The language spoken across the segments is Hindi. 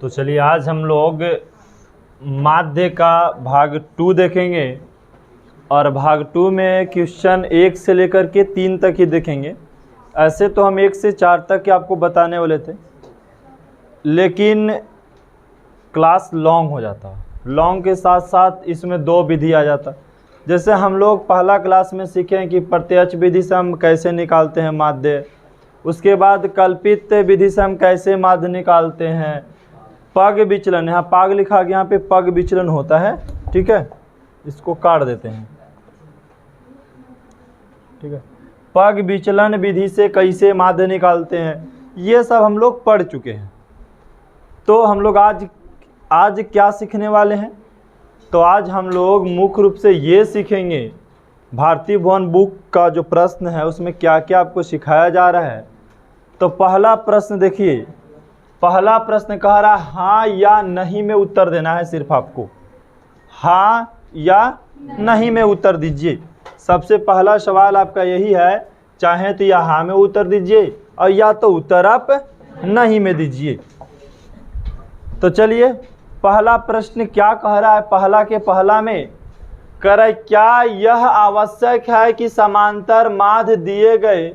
तो चलिए आज हम लोग माध्य का भाग 2 देखेंगे और भाग 2 में क्वेश्चन 1 से लेकर के 3 तक ही देखेंगे। ऐसे तो हम 1 से 4 तक ही आपको बताने वाले थे, लेकिन क्लास लॉन्ग हो जाता। लॉन्ग के साथ साथ इसमें 2 विधि आ जाता। जैसे हम लोग पहला क्लास में सीखें कि प्रत्यक्ष विधि से हम कैसे निकालते हैं माध्य, उसके बाद कल्पित विधि से हम कैसे माध्य निकालते हैं। पग विचलन, यहाँ पाग लिखा गया, यहाँ पे पग विचलन होता है, ठीक है, इसको काट देते हैं, ठीक है। पग विचलन विधि से कैसे माध्य निकालते हैं, ये सब हम लोग पढ़ चुके हैं। तो हम लोग आज क्या सीखने वाले हैं, तो आज हम लोग मुख्य रूप से ये सीखेंगे भारतीय भवन बुक का जो प्रश्न है उसमें क्या क्या आपको सिखाया जा रहा है। तो पहला प्रश्न देखिए, पहला प्रश्न कह रहा है हाँ या नहीं में उत्तर देना है। सिर्फ आपको हाँ या नहीं में उत्तर दीजिए। सबसे पहला सवाल आपका यही है, चाहे तो या हाँ में उत्तर दीजिए और या तो उत्तर आप नहीं में दीजिए। तो चलिए पहला प्रश्न क्या कह रहा है, पहला के पहला में कह रहा है क्या यह आवश्यक है कि समांतर माध्य दिए गए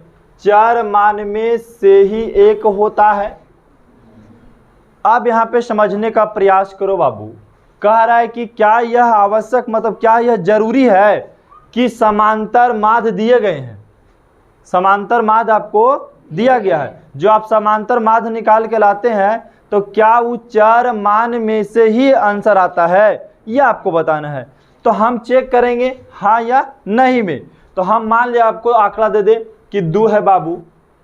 चार मान में से ही एक होता है। अब यहाँ पे समझने का प्रयास करो बाबू। कह रहा है कि क्या यह आवश्यक मतलब क्या यह जरूरी है कि समांतर माध्य दिए गए हैं। समांतर माध्य आपको दिया गया है, जो आप समांतर माध्य निकाल के लाते हैं तो क्या वो चार मान में से ही आंसर आता है, यह आपको बताना है। तो हम चेक करेंगे हाँ या नहीं में। तो हम मान लिया आपको आंकड़ा दे दे कि 2 है बाबू,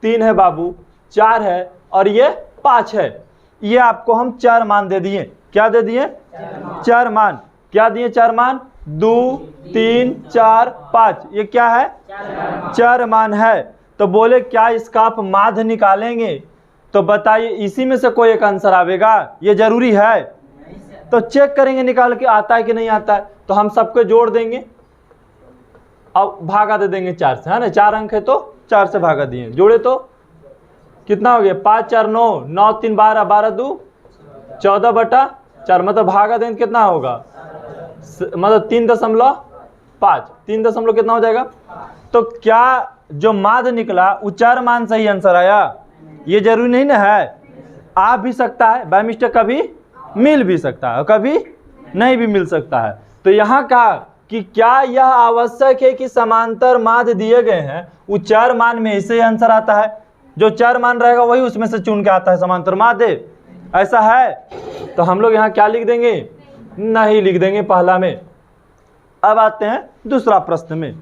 3 है बाबू, 4 है और ये 5 है। ये आपको हम 4 मान दे दिए। क्या दे दिए? 4 मान। क्या दिए? 4 मान। 2 3 4 5, ये क्या है? 4 मान है। तो बोले क्या इसका आप माध्य निकालेंगे, तो बताइए इसी में से कोई एक आंसर आवेगा, ये जरूरी है। तो चेक करेंगे निकाल के आता है कि नहीं आता है। तो हम सबको जोड़ देंगे और भागा दे देंगे 4 से, है ना। 4 अंक है तो 4 से भागा दिए, जोड़े तो कितना हो गया? 5 4 9, 9 3 12, 12 2 14/4, मतलब भागा देंगे कितना होगा, मतलब 3.5, 3 कितना हो जाएगा। तो क्या जो माध्य निकला वो 4 मान से ही आंसर आया, ये जरूरी नहीं ना है। आ भी सकता है, बाय मिस्टेक कभी मिल भी सकता है और कभी नहीं भी मिल सकता है। तो यहाँ कहा कि क्या यह आवश्यक है कि समांतर माध्य दिए गए हैं वो 4 मान में से आंसर आता है। जो 4 मान रहेगा वही उसमें से चुन के आता है समांतर माध्य, ऐसा है। तो हम लोग यहाँ क्या लिख देंगे? नहीं लिख देंगे पहला में। अब आते हैं दूसरा प्रश्न में।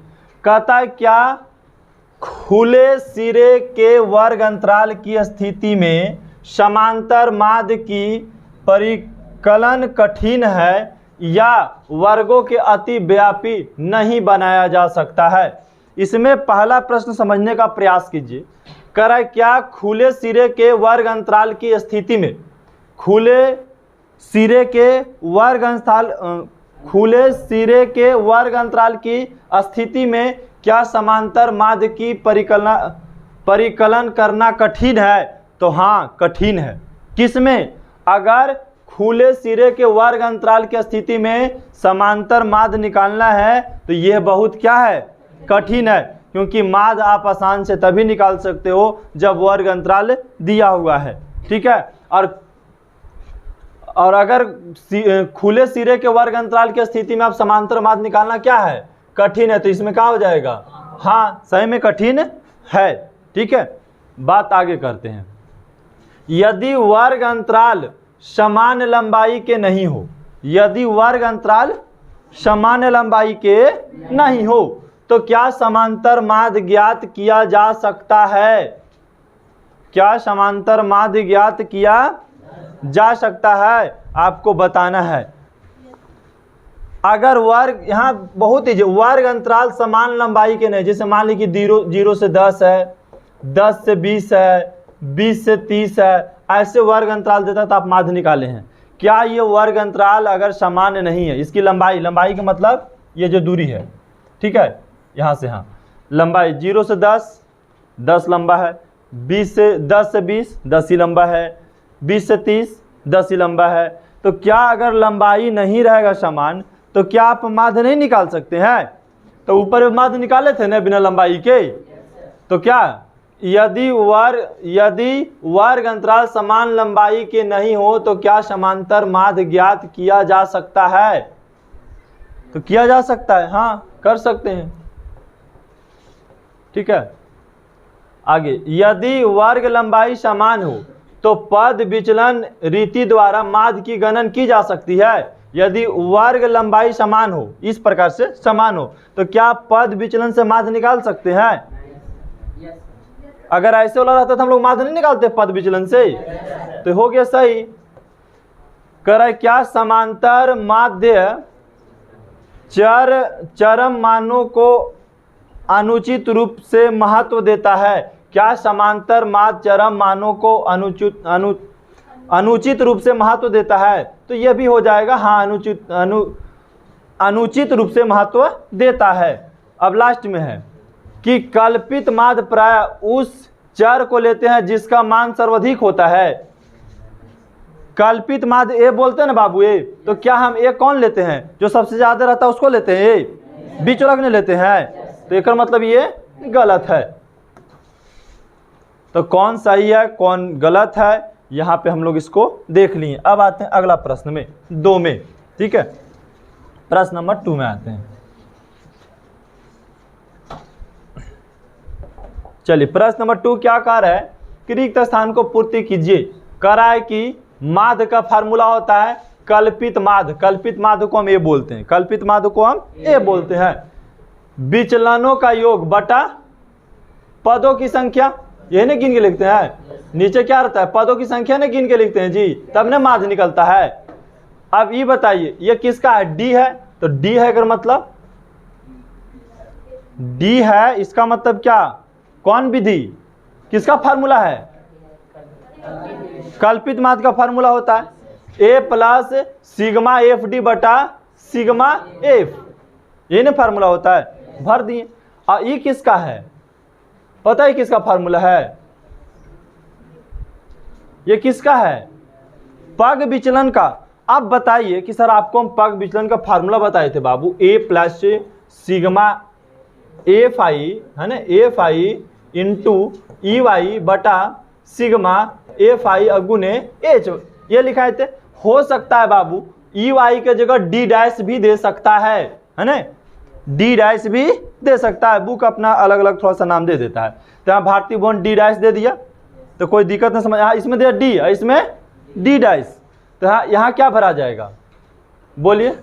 कहता है क्या खुले सिरे के वर्ग अंतराल की स्थिति में समांतर माध्य की परिकलन कठिन है या वर्गों के अति व्यापी नहीं बनाया जा सकता है। इसमें पहला प्रश्न समझने का प्रयास कीजिए। कह रहा है क्या खुले सिरे के वर्ग अंतराल की स्थिति में, खुले सिरे के वर्ग अंतराल की स्थिति में क्या समांतर माध्य की परिकलन करना कठिन है? तो हाँ कठिन है। किसमें? अगर खुले सिरे के वर्ग अंतराल की स्थिति में समांतर माध्य निकालना है तो यह बहुत क्या है? कठिन है, क्योंकि माध्य आप आसान से तभी निकाल सकते हो जब वर्ग अंतराल दिया हुआ है, ठीक है। और अगर खुले सिरे के वर्ग अंतराल की स्थिति में आप समांतर माध्य निकालना क्या है? कठिन है। तो इसमें क्या हो जाएगा? हाँ सही में कठिन है, ठीक है। बात आगे करते हैं। यदि वर्ग अंतराल समान लंबाई के नहीं हो, यदि वर्ग अंतराल समान लंबाई के नहीं हो तो क्या समांतर माध्य ज्ञात किया जा सकता है? क्या समांतर माध्य ज्ञात किया जा सकता है? आपको बताना है। अगर वर्ग, यहाँ बहुत ही वर्ग अंतराल समान लंबाई के नहीं, जैसे मान ली कि 0 से 10 है, 10 से 20 है, 20 से 30 है, ऐसे वर्ग अंतराल देता तो आप माध्य निकाले हैं। क्या ये वर्ग अंतराल अगर समान नहीं है, इसकी लंबाई का मतलब ये जो दूरी है, ठीक है, यहाँ से हाँ लंबाई 0 से 10, 10 लंबा है, 10 से 20, 10 ही लंबा है, 20 से 30, 10 ही लंबा है। तो क्या अगर लंबाई नहीं रहेगा समान तो क्या आप माध्य नहीं निकाल सकते हैं? तो ऊपर माध्य निकाले थे ना बिना लंबाई के। तो क्या यदि वर्ग अंतराल समान लंबाई के नहीं हो तो क्या समांतर माध्य ज्ञात किया जा सकता है? तो किया जा सकता है, हाँ कर सकते हैं। ठीक है, आगे, यदि वर्ग लंबाई समान हो तो पद विचलन रीति द्वारा माध्य की गणना की जा सकती है। यदि वर्ग लंबाई समान हो, इस प्रकार से समान हो, तो क्या पद विचलन से माध्य निकाल सकते हैं? अगर ऐसे वाला रहता तो हम लोग माध्य नहीं निकालते पद विचलन से, तो हो गया सही। कह रहा है क्या समांतर माध्य चरम मानों को अनुचित रूप से महत्व देता है? क्या समांतर माध्य चरम मानों को अनुचित रूप से महत्व देता है? तो यह भी हो जाएगा हाँ, अनुचित रूप से महत्व देता है। अब लास्ट में है कि कल्पित माध्य प्राय उस चर को लेते हैं जिसका मान सर्वाधिक होता है। कल्पित माध्य ए बोलते हैं ना बाबू, ए, तो क्या हम ए कौन लेते हैं? जो सबसे ज्यादा रहता है उसको लेते हैं, ए बीच वाला नहीं लेते हैं। तो इसका मतलब ये गलत है। तो कौन सही है कौन गलत है, यहाँ पे हम लोग इसको देख लिए। अब आते हैं अगला प्रश्न में, 2 में। ठीक है, प्रश्न नंबर 2 में आते हैं। चलिए, प्रश्न नंबर 2 क्या कह रहा है कि रिक्त स्थान को पूर्ति कीजिए। कह रहा है कि माध्य का फार्मूला होता है कल्पित माध्य। कल्पित माध्य को हम ए बोलते हैं, कल्पित माध्य को हम ए बोलते हैं। विचलनों का योग बटा पदों की संख्या, यही ना गिन के लिखते हैं। नीचे क्या रहता है? पदों की संख्या ने गिन के लिखते हैं जी, तब ने माध्य निकलता है। अब ये बताइए ये किसका है? डी है। तो डी है अगर मतलब डी है, इसका मतलब क्या? कौन विधि किसका फार्मूला है? कल्पित माध्य का फार्मूला होता है ए प्लस सिग्मा एफ डी बटा सिग्मा एफ, ये ना फार्मूला होता है। भर दिए। और ये किसका है? पता है किसका फार्मूला है? ये किसका है? पग विचलन का। अब बताइए कि सर आपको हम पग विचलन का फार्मूला बताए थे बाबू, A plus sigma F I, है ना, F I into E Y बटा सिग्मा एफ आई अगुने एच, ये लिखाए थे। हो सकता है बाबू ई वाई के जगह डी डैश भी दे सकता है ना, डी डैश भी दे सकता है। बुक अपना अलग अलग थोड़ा सा नाम दे देता है। तो यहाँ भारतीय भवन डी डैश दे दिया तो कोई दिक्कत नहीं समझ। हाँ, इसमें दिया डी, इसमें डी डैश, तो यहाँ क्या भरा जाएगा? बोलिए,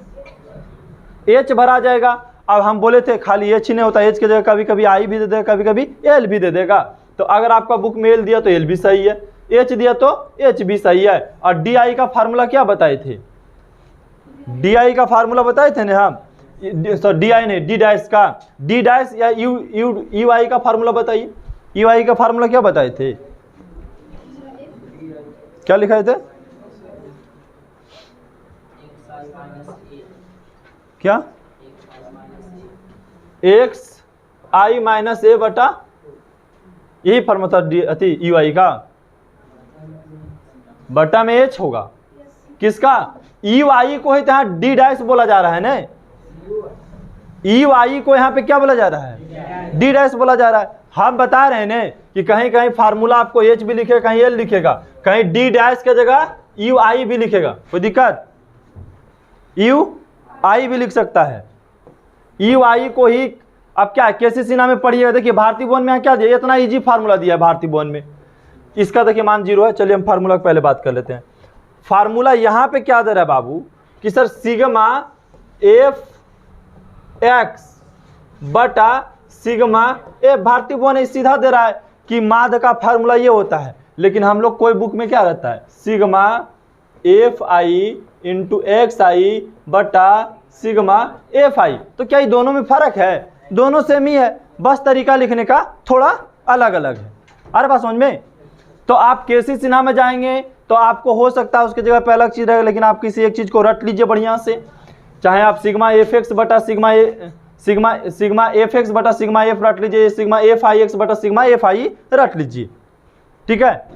एच भरा जाएगा। अब हम बोले थे खाली एच नहीं होता, एच के जगह कभी कभी आई भी दे देगा, कभी कभी एल भी दे देगा। तो अगर आपका बुक में एल दिया तो एल भी सही है, एच दिया तो एच भी सही है। और डी आई का फार्मूला क्या बताए थे? डी आई का फार्मूला बताए थे ना हम, सो डी आई नहीं, डी डैश का, डी डैश या यू आई का फार्मूला बताइए। यू आई का फार्मूला क्या बताए थे? क्या लिखाए थे? क्या? एक्स आई माइनस ए बटा, यही फार्मूला था यू आई का, बटा में एच होगा। किसका? यू आई को ही यहाँ डी डैश बोला जा रहा है ना, यू आई को यहाँ पे क्या बोला जा रहा है? डी डैश बोला जा रहा है। हम बता रहे हैं ना कि कहीं कहीं फार्मूला आपको एच भी लिखेगा, कहीं एल लिखेगा, कहीं डी डैश के जगह यू आई भी लिखेगा, कोई दिक्कत? यू आई भी लिख सकता है। यू आई को ही अब क्या है, केसी सिन्हा में पढ़िएगा। देखिए भारतीय भवन में क्या दिया, इतना इजी फार्मूला दिया है भारतीय भवन में। इसका देखिए मान 0 है। चलिए हम फार्मूला पहले बात कर लेते हैं। फार्मूला यहाँ पे क्या दे रहा है बाबू कि सर सिग्मा एफ एक्स बटा सिग्मा एफ, भारतीय भवन सीधा दे रहा है कि माध्य का फार्मूला ये होता है। लेकिन हम लोग कोई बुक में क्या रहता है? Sigma F I into X I बटा सिग्मा एफ आई। तो क्या ये दोनों में फर्क है? दोनों सेम ही है, बस तरीका लिखने का थोड़ा अलग अलग है। अरे बात समझ में? तो आप केसी सिन्हा में जाएंगे तो आपको हो सकता है उसकी जगह पे अलग चीज रहेगा, लेकिन आप किसी एक चीज को रट लीजिए बढ़िया से। चाहे आप सिग्मा एफ एक्स बटा सिग्मा एफ एक्स बटा सिग्मा एफ रट लीजिए, सिग्मा एफ आई एक्स बटा सिग्मा एफ आई रट लीजिए। ठीक है,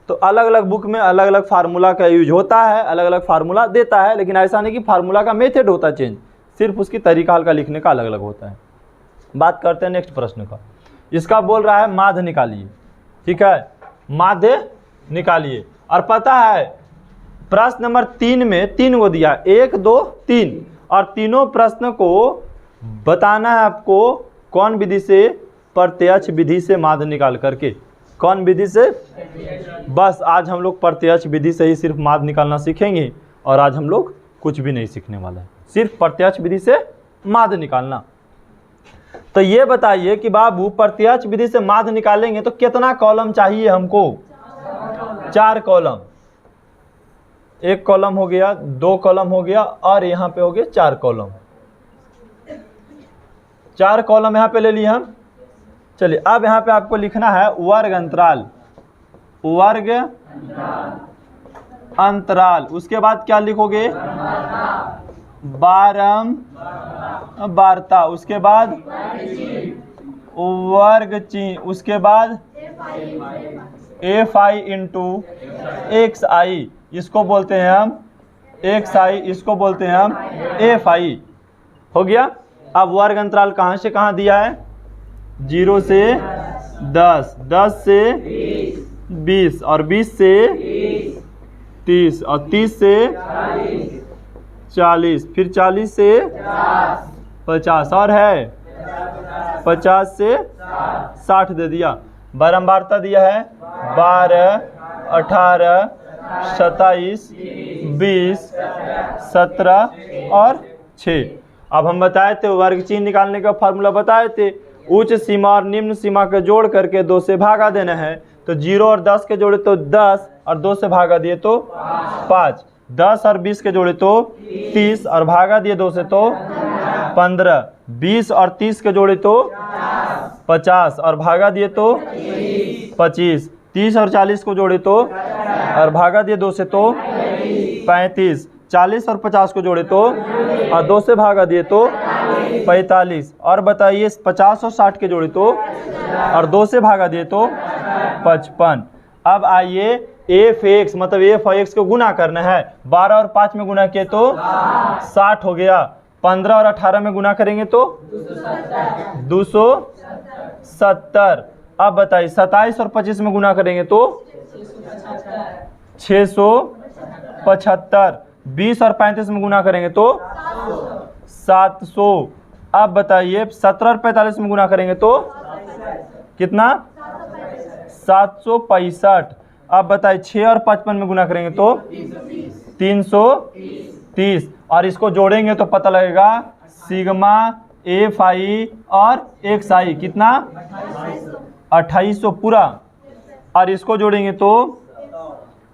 तो अलग अलग बुक में अलग अलग फार्मूला का यूज होता है, अलग अलग फार्मूला देता है, लेकिन ऐसा नहीं कि फार्मूला का मेथड होता है चेंज, सिर्फ उसकी तरीका हल्का लिखने का अलग अलग होता है। बात करते हैं नेक्स्ट प्रश्न का। इसका बोल रहा है माध्य निकालिए, ठीक है, माध्य निकालिए। और पता है प्रश्न नंबर 3 में 3 को दिया, 1 2 3, और तीनों प्रश्न को बताना है आपको कौन विधि से, प्रत्यक्ष विधि से माध्य निकाल करके। कौन विधि से? बस आज हम लोग प्रत्यक्ष विधि से ही सिर्फ माध्य निकालना सीखेंगे, और आज हम लोग कुछ भी नहीं सीखने वाला है, सिर्फ प्रत्यक्ष विधि से माध्य निकालना। तो ये बताइए कि बाबू प्रत्यक्ष विधि से माध्य निकालेंगे तो कितना कॉलम चाहिए हमको? 4 कॉलम। 1 कॉलम हो गया, 2 कॉलम हो गया, और यहाँ पे हो गया 4 कॉलम। 4 कॉलम यहाँ पे ले लिए हम। चलिए अब यहाँ पे आपको लिखना है वर्ग अंतराल, वर्ग अंतराल। उसके बाद क्या लिखोगे? बारंबारता। उसके बाद वर्ग चिन्ह। उसके बाद FI इंटू XI, इसको बोलते हैं हम XI, इसको बोलते हैं हम FI। हो गया। अब वर्ग अंतराल कहाँ से कहाँ दिया है? 0 से 10, 10 से 20, और 20 से 30, और 30 से 40, फिर 40 से 50, और है 50 से 60 दे दिया। बारंबारता दिया है 12, 18, 27, 20, 17 और 6। अब हम बताए थे वर्ग चिन्ह निकालने का फार्मूला बताए थे, उच्च सीमा और निम्न सीमा का जोड़ करके 2 से भागा देना है। तो 0 और 10 के जोड़े तो 10, और 2 से भागा दिए तो 5। 10 और 20 के जोड़े तो 30, और भागा दिए 2 से तो 15। 20 और 30 के जोड़े तो 50, और भागा दिए तो 25। 30 और 40 को जोड़े तो, और भागा दिए 2 से तो 35। 40 और 50 को जोड़े तो, और 2 से भागा दिए तो 45। और बताइए 50 और 60 के जोड़े तो, और 2 से भागा दिए तो 55। अब आइए FX मतलब FX को गुना करना है। 12 और 5 में गुना किए तो 60 हो गया। 15 और 18 में गुना करेंगे तो 270। अब बताइए 27 और 25 में गुना करेंगे तो 675। 20 और 35 में गुना करेंगे तो 700। अब बताइए 17 और 45 में गुना करेंगे तो कितना? 765। अब बताइए 6 और 55 में गुना करेंगे तो 330। और इसको जोड़ेंगे तो पता लगेगा सिग्मा FI और XI कितना? 2800 पूरा। और इसको जोड़ेंगे तो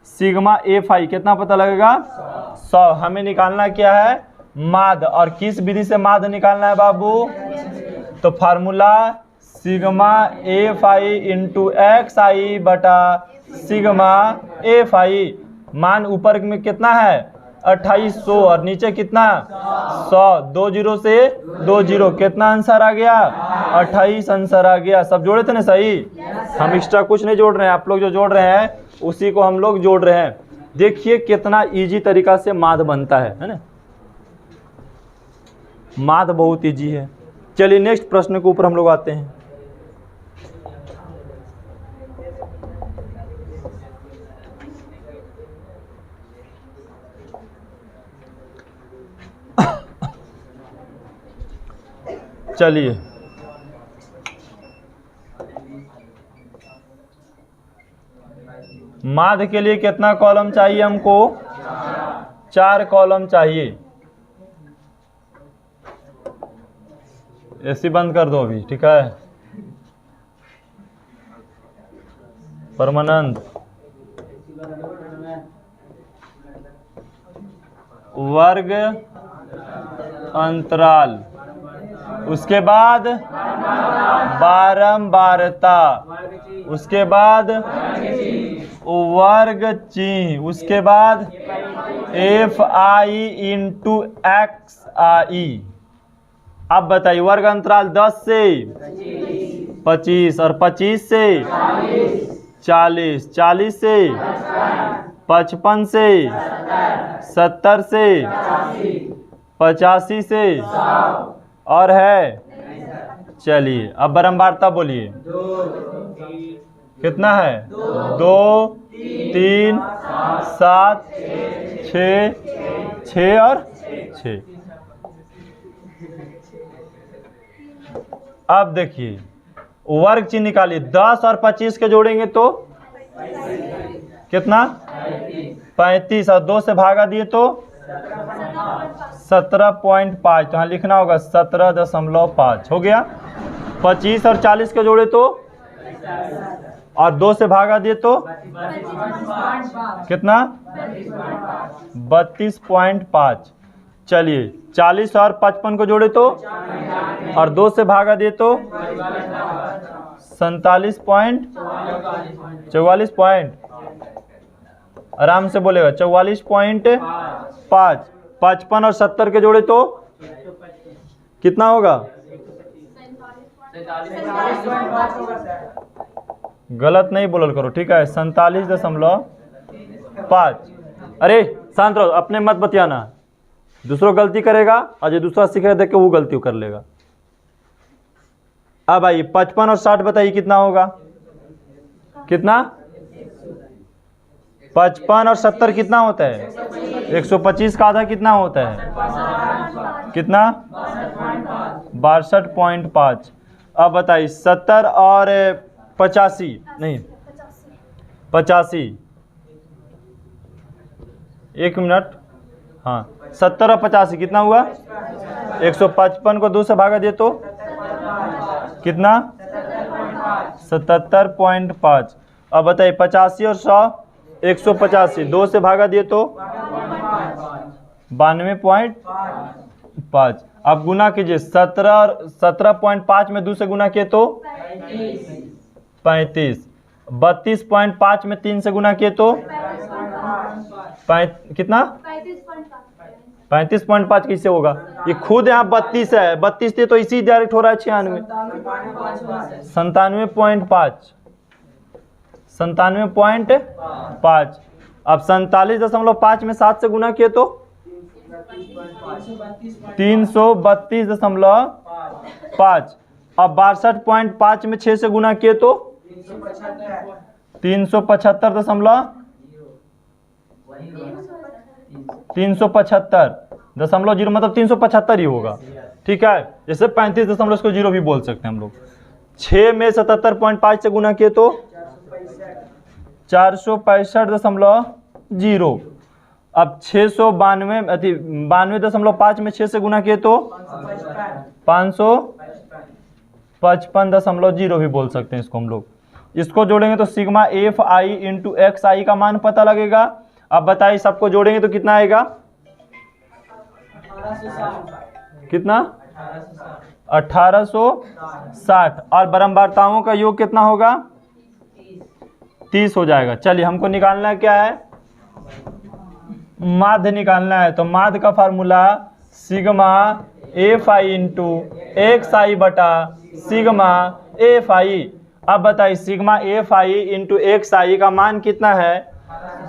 सिग्मा FI कितना पता लगेगा? 100। हमें निकालना क्या है? माध्य। और किस विधि से माध्य निकालना है बाबू? तो formula sigma FI into XI बटा सिग्मा FI। मान ऊपर में कितना है? 2800, और नीचे कितना? 100। 2 0 से 2 0, कितना आंसर आ गया? 28 आंसर आ गया। सब जोड़े थे ना सही? हम एक्स्ट्रा कुछ नहीं जोड़ रहे हैं, आप लोग जो जोड़ रहे हैं उसी को हम लोग जोड़ रहे हैं। देखिए कितना इजी तरीका से माध्य बनता है ना? माध्य बहुत इजी है। चलिए नेक्स्ट प्रश्न के ऊपर हम लोग आते हैं। चलिए माध्य के लिए कितना कॉलम चाहिए हमको? 4 कॉलम चाहिए। एसी बंद कर दो अभी, ठीक है? परमानंद वर्ग अंतराल, उसके बाद बारंबारता, उसके बाद वर्ग चिन्ह, उसके बाद FI इंटू XI। अब बताइए वर्ग अंतराल 10 से 25 और 25 से 40, 40 से 55 से 70 से 85 से और है। चलिए अब बारंबारता बोलिए। कितना है? 2, 3, 7, 6 और 6। अब देखिए वर्ग चिन्ह निकालिए। 10 और 25 के जोड़ेंगे तो कितना? 35 और 2 से भागा दिए तो 17.5। तो यहाँ लिखना होगा 17.5 हो गया। 25 और 40 के जोड़े तो और 2 से भागा दिए तो कितना? 32.5। चलिए 40 और 55 को जोड़े तो और 2 से भागा दिए तो 44 आराम से बोलेगा 44.5। 55 और 70 के जोड़े तो कितना होगा? गलत नहीं बोलल करो, ठीक है। 47.5। अरे शांत रहो, अपने मत बतियाना। दूसरों गलती करेगा और जो दूसरा सीख रहा देख के वो गलती कर लेगा। अब आइए 55 और 60 बताइए कितना होगा? कितना? 55 और 70 कितना होता है? 125 का आधा कितना होता है? कितना? 62.5। अब बताइए 70 और 85 नहीं 85। एक मिनट। हाँ 70 और 85 कितना हुआ? 155 को 2 से भागा दिए तो कितना? 77.5। अब बताइए 85 और 100 185 2 से भागा दिए तो 92.5। अब गुना कीजिए 17 और 17.5 में 2 से गुना किए तो 35। 32.5 में 3 से गुना किए तो कितना? 35.5 कैसे होगा? ये खुद यहाँ 32 है, 32 थे तो इसी डायरेक्ट हो रहा है 96। 97.5। 97.5। अब 47.5 में 7 से गुना किए तो 332.5। अब 62.5 में 6 से गुना किए तो 375.0 मतलब 375 ही होगा, ठीक है। जैसे 35.0 भी बोल सकते हैं हम लोग। 6 में 77.5 से गुना किए तो 465.0। अब 92.5 में 6 से गुना किए तो 555.0 भी बोल सकते हैं इसको हम लोग। इसको जोड़ेंगे तो sigma F I into X I का मान पता लगेगा। अब बताइए सबको जोड़ेंगे तो कितना आएगा? कितना? 1860। और बारंबारताओं का योग कितना होगा? 30 हो जाएगा। चलिए हमको निकालना क्या है? माध्य निकालना है। तो माध्य का formula sigma F I into X I बटा सिग्मा एफ आई। अब बताइए sigma F I into X I का मान कितना है?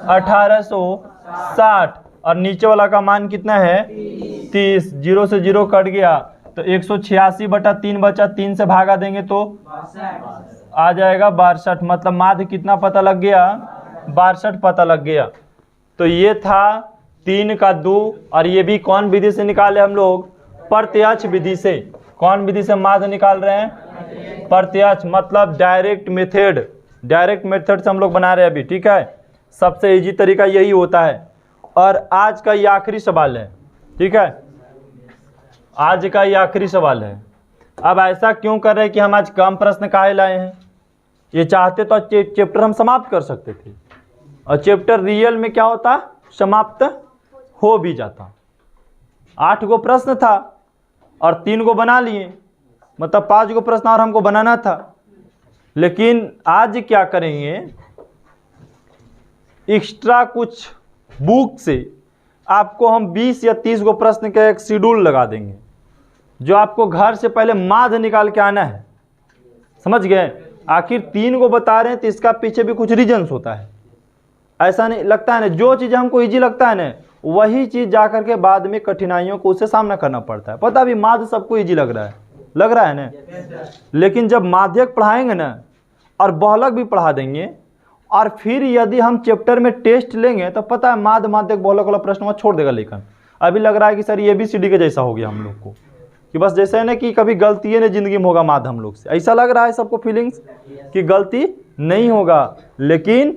1860। और नीचे वाला का मान कितना है? 30। 0 से 0 कट गया तो 186/3 बचा। 3 से भागा देंगे तो आ जाएगा 62। मतलब माध्य कितना पता लग गया? 62 पता लग गया। तो ये था 3 का 2। और ये भी कौन विधि से निकाले हम लोग? प्रत्यक्ष विधि से। कौन विधि से माध्य निकाल रहे हैं? प्रत्यक्ष मतलब डायरेक्ट मेथड। डायरेक्ट मेथड से हम लोग बना रहे हैं अभी, ठीक है। सबसे इजी तरीका यही होता है। और आज का ये आखिरी सवाल है, ठीक है। आज का ये आखिरी सवाल है। अब ऐसा क्यों कर रहे हैं कि हम आज कम प्रश्न काहे लाए हैं? ये चाहते तो चैप्टर हम समाप्त कर सकते थे, और चैप्टर रियल में क्या होता? समाप्त हो भी जाता। 8 गो प्रश्न था और 3 गो बना लिए, मतलब 5 गो प्रश्न और हमको बनाना था। लेकिन आज क्या करेंगे, एक्स्ट्रा कुछ बुक से आपको हम 20 या 30 गो प्रश्न का एक शेड्यूल लगा देंगे, जो आपको घर से पहले माध्य निकाल के आना है, समझ गए। आखिर 3 को बता रहे हैं तो इसका पीछे भी कुछ रीजन्स होता है। ऐसा नहीं लगता है ना, जो चीज़ हमको इजी लगता है ना वही चीज़ जा करके बाद में कठिनाइयों को उससे सामना करना पड़ता है। पता भी माध्य सबको इजी लग रहा है ना, लेकिन जब माध्यक पढ़ाएंगे ना और बहुलक भी पढ़ा देंगे और फिर यदि हम चैप्टर में टेस्ट लेंगे तो पता है माध्य माध्यक बहुलक वाला प्रश्न वहाँ छोड़ देगा। लेकिन अभी लग रहा है कि सर ये ABCD के जैसा हो गया हम लोग को, कि बस जैसे है ना कि कभी गलती है ना ज़िंदगी में होगा माध्य हम लोग से, ऐसा लग रहा है सबको फीलिंग्स कि गलती नहीं होगा। लेकिन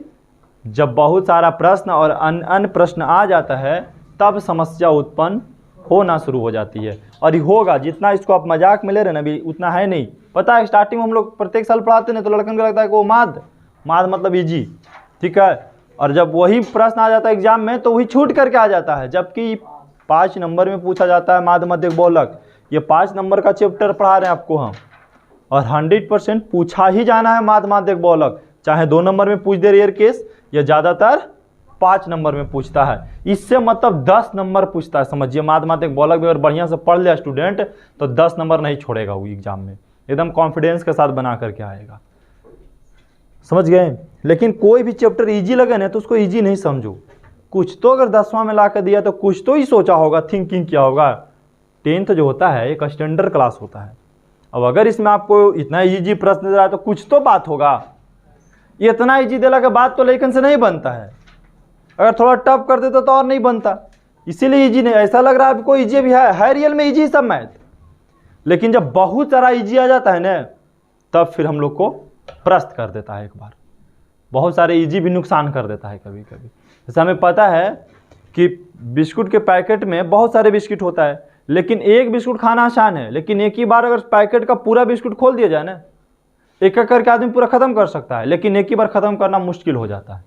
जब बहुत सारा प्रश्न और अन्य प्रश्न आ जाता है तब समस्या उत्पन्न होना शुरू हो जाती है। और ये होगा, जितना इसको आप मजाक में ले रहे हैं ना अभी उतना है नहीं। पता है स्टार्टिंग में हम लोग प्रत्येक साल पढ़ाते हैं तो लड़कन को लगता है कि वो माध्य मतलब इजी, ठीक है। और जब वही प्रश्न आ जाता है एग्जाम में तो वही छूट करके आ जाता है, जबकि 5 नंबर में पूछा जाता है माध्य माध्यक बहुलक। ये 5 नंबर का चैप्टर पढ़ा रहे हैं आपको हम, और 100% पूछा ही जाना है माध्य माध्यक बहुलक, चाहे 2 नंबर में पूछ दे रेयर केस, या ज़्यादातर 5 नंबर में पूछता है। इससे मतलब 10 नंबर पूछता है। समझिए माध्य माध्यक बहुलक में अगर बढ़िया से पढ़ लिया स्टूडेंट तो 10 नंबर नहीं छोड़ेगा वो एग्जाम में, एकदम कॉन्फिडेंस के साथ बना करके आएगा। समझ गए। लेकिन कोई भी चैप्टर इजी लगे ना तो उसको इजी नहीं समझो, कुछ तो अगर 10वां में ला कर दिया तो कुछ तो ही सोचा होगा, थिंकिंग किया होगा। 10th जो होता है एक स्टैंडर्ड क्लास होता है। अब अगर इसमें आपको इतना इजी प्रश्न दे रहा है तो कुछ तो बात होगा। इतना इजी देने के बाद तो लेकिन से नहीं बनता है, अगर थोड़ा टफ कर देता तो और नहीं बनता। इसीलिए इजी नहीं, ऐसा लग रहा है आपको इजी भी है रियल में इजी सब मैथ। लेकिन जब बहुत सारा इजी आ जाता है ना तब फिर हम लोग को प्रस्त कर देता है। एक बार बहुत सारे इजी भी नुकसान कर देता है कभी कभी। जैसे हमें पता है कि बिस्कुट के पैकेट में बहुत सारे बिस्कुट होता है, लेकिन एक बिस्कुट खाना आसान है। लेकिन एक ही बार अगर पैकेट का पूरा बिस्कुट खोल दिया जाए ना, एक एक करके आदमी पूरा ख़त्म कर सकता है, लेकिन एक ही बार ख़त्म करना मुश्किल हो जाता है।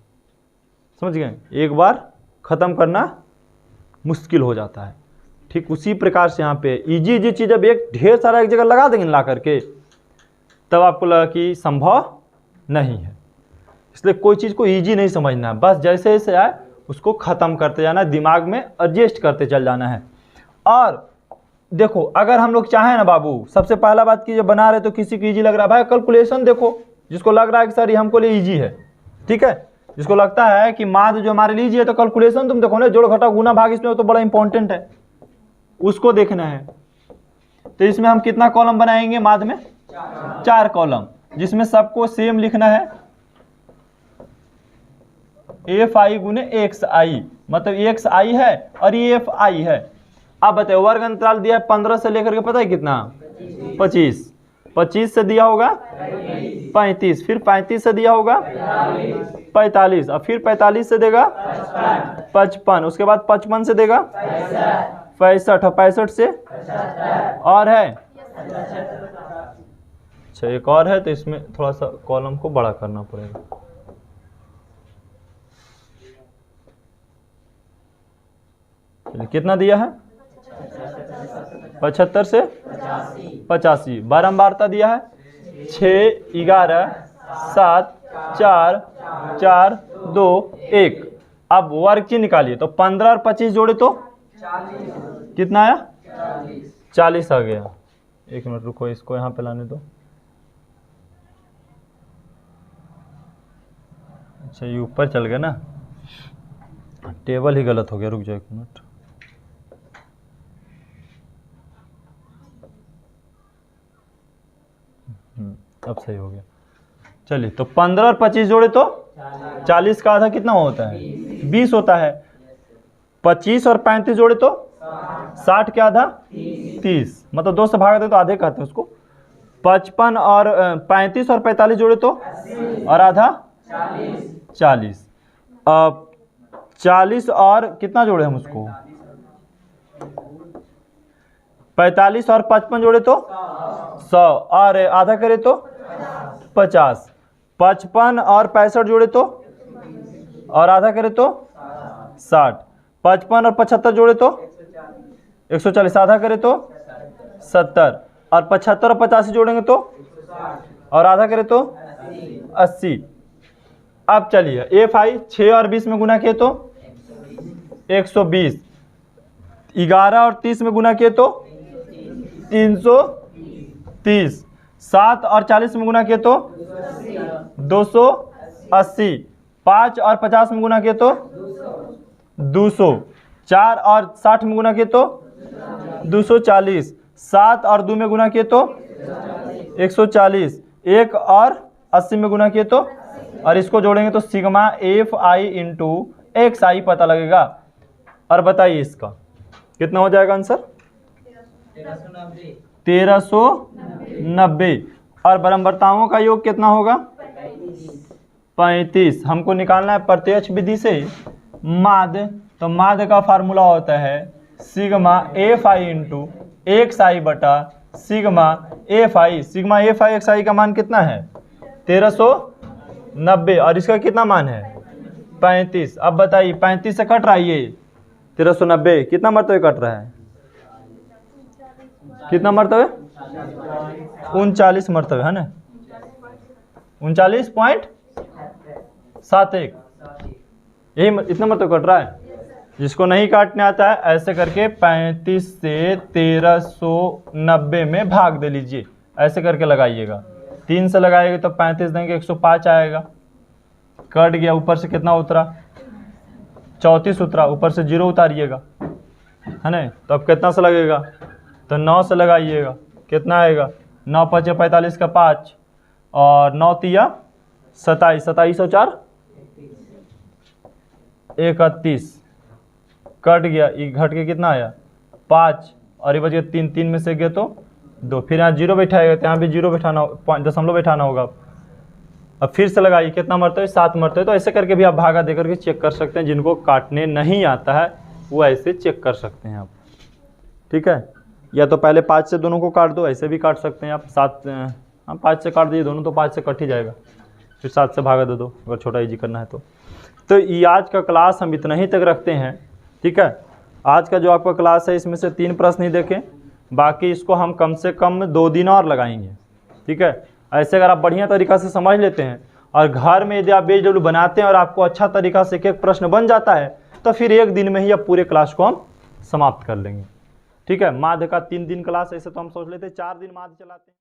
समझ गए, एक बार ख़त्म करना मुश्किल हो जाता है। ठीक उसी प्रकार से यहाँ पे इजी चीज़ जब एक ढेर सारा एक जगह लगा देंगे ला करके तब आपको लगा कि संभव नहीं है। इसलिए कोई चीज़ को इजी नहीं समझना है, बस जैसे जैसे आए उसको ख़त्म करते जाना है, दिमाग में एडजस्ट करते चल जाना है। और देखो अगर हम लोग चाहें ना बाबू, सबसे पहला बात की जब बना रहे तो किसी को ईजी लग रहा है, भाई कैलकुलेशन देखो, जिसको लग रहा है कि सर ये हमको लिए ईजी है, ठीक है, जिसको लगता है कि माध्य जो हमारे लिए ईजी है तो कैलकुलेशन तुम देखो ना, जोड़ घटा गुना भाग इसमें तो बड़ा इंपॉर्टेंट है, उसको देखना है। तो इसमें हम कितना कॉलम बनाएंगे माध्य में? 4 कॉलम, जिसमें सबको सेम लिखना है fi गुने xi, मतलब xi है और ये fi है। अब बताओ वर्ग अंतराल दिया है 15 से लेकर के पता है कितना? 25। 25 से दिया होगा 35, फिर 35 से दिया होगा 45, और फिर 45 से देगा 55, उसके बाद 55 से देगा 65, और 65 से और है अच्छा एक और है, तो इसमें थोड़ा सा कॉलम को बड़ा करना पड़ेगा। कितना दिया है? 75 से 85, बारंबारता दिया है 6, 11, 7, 4, 4, 2, 1। अब वर्ग चिन्ह निकालिए, तो 15 और 25 जोड़े तो 40। कितना आया? 40 आ गया। एक मिनट रुको, इसको यहाँ पे लाने दो। अच्छा ये ऊपर चल गया ना, टेबल ही गलत हो गया, रुक जाओ एक मिनट। अब सही हो गया। चलिए, तो 15 और 25 जोड़े तो 40 का आधा कितना होता है? 20 होता है। 25 और 35 जोड़े तो 60 के आधा 30, मतलब 2 से भाग दे तो आधे कहते हैं उसको। 55 और 35 और 45 जोड़े तो और आधा 40। 40 और कितना जोड़े हम उसको? 45 और 55 जोड़े तो 100, और आधा करे तो 50। 55 और 65 जोड़े तो और आधा करे तो 60। 55 और 75 जोड़े तो 140, आधा करे तो 70, और 75 और 85 जोड़ेंगे तो और आधा करे तो 80। अब चलिए fi 6 और 20 में गुना किए तो 120, 11 और 30 में गुना किए तो 330, 7 और 40 में गुना किए तो 280। 5 और 50 में गुना किए तो 200। 4 और 60 में गुना किए तो 240। 7 और 2 में गुना किए तो 140। 1 और 80 में गुना किए तो, और इसको जोड़ेंगे तो sigma F I into X I पता लगेगा। और बताइए इसका कितना हो जाएगा आंसर? 1390। और बराबरताओं का योग कितना होगा? 35। हमको निकालना है प्रत्यक्ष विधि से माध्य, तो माध्य का फार्मूला होता है sigma F I into X I बटा sigma F I. Sigma F I X I का मान कितना है? 1390। और इसका कितना मान है? 35। अब बताइए 35 से कट रहा है ये 1390, कितना मरतबे कट रहा है? कितना मरतबे? 39 मरतबे है ना, 39.71, यही इतना मरतबे कट रहा है। जिसको नहीं काटने आता है ऐसे करके 35 से 1390 में भाग दे लीजिए, ऐसे करके लगाइएगा। 3 से लगाएंगे तो 35 देंगे 105 आएगा, कट गया। ऊपर से कितना उतरा? 34 उतरा, ऊपर से 0 उतारिएगा है ना। तो अब कितना से लगेगा? तो 9 से लगाइएगा, कितना आएगा? 9 5 45 का 5 और 9 तिया 27, 27 और 4 31, कट गया। ये घट के कितना आया? 5 और ये बच गया 3, 3 में से गया तो 2, फिर यहाँ 0 बैठाएगा तो यहाँ भी 0 बैठाना, दशमलव बैठाना होगा। अब फिर से लगाइए, कितना मरतबे? 7 मरतबे। तो ऐसे करके भी आप भागा दे करके चेक कर सकते हैं। जिनको काटने नहीं आता है वो ऐसे चेक कर सकते हैं आप, ठीक है। या तो पहले 5 से दोनों को काट दो, ऐसे भी काट सकते हैं आप। 5 से काट दीजिए दोनों, तो 5 से कट ही जाएगा। फिर 7 से भागा दे दो अगर छोटा इजी करना है तो ये आज का क्लास हम इतना ही तक रखते हैं, ठीक है। आज का जो आपका क्लास है इसमें से 3 प्रश्न ही देखें, बाकी इसको हम कम से कम 2 दिन और लगाएंगे, ठीक है। ऐसे अगर आप बढ़िया तरीक़ा से समझ लेते हैं और घर में यदि आप BHW बनाते हैं और आपको अच्छा तरीक़ा से एक प्रश्न बन जाता है तो फिर 1 दिन में ही आप पूरे क्लास को हम समाप्त कर लेंगे, ठीक है। माध्य का 3 दिन क्लास, ऐसे तो हम सोच लेते 4 दिन माध्य चलाते हैं।